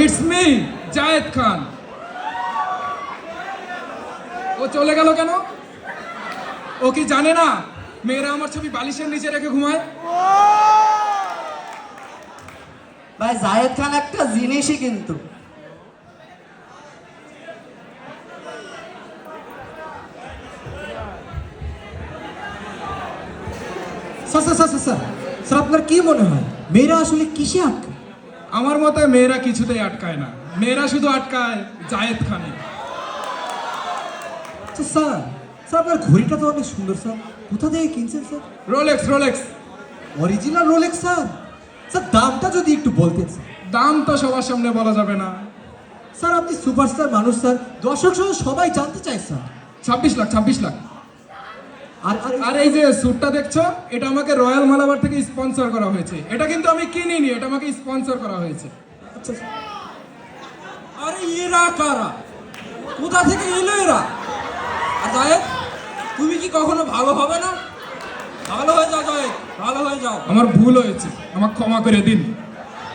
It's me Zayed Khan. ও চলে গেল কেন? ও কি জানে না মেয়েরা আমার ছবি বালিশের নিচে রেখে ঘুমায়? ভাই জায়েদ খান একটা জিনিসই কিন্তু। Sir sir sir sir sir আপনার কি মনে হয় মেয়েরা আসলে কিসে আটকে? আমার মতে মেয়েরা কিছুতেই আটকায় না, মেয়েরা শুধু আটকায় জায়েদ খানে। আচ্ছা স্যার, স্যার আপনার ঘড়িটা তো অনেক সুন্দর স্যার, কোথা থেকে কিনছেন sir? Rolex Rolex. Original Rolex sir? Sir দামটা যদি একটু বলতেন স্যার। দাম তো সবার সামনে বলা যাবে না। স্যার আপনি সুপারস্টার মানুষ স্যার, দর্শক সহ সবাই জানতে চায় স্যার। 26 লাখ 26 লাখ। আর আর এই যে স্যুটটা দেখছো, এটা আমাকে রয়্যাল মালাবার থেকে স্পন্সর করা হয়েছে। এটা কিন্তু আমি কিনিনি, এটা আমাকে স্পন্সর করা হয়েছে। আচ্ছা আরে এরা কারা? কোথা থেকে এলো এরা? আর জায়েদ, তুমি কি কখনো ভালো হবে না? ভালো হয়ে যাও জায়েদ, ভালো হয়ে যাও। আমার ভুল হয়েছে, আমাকে ক্ষমা করে দিন।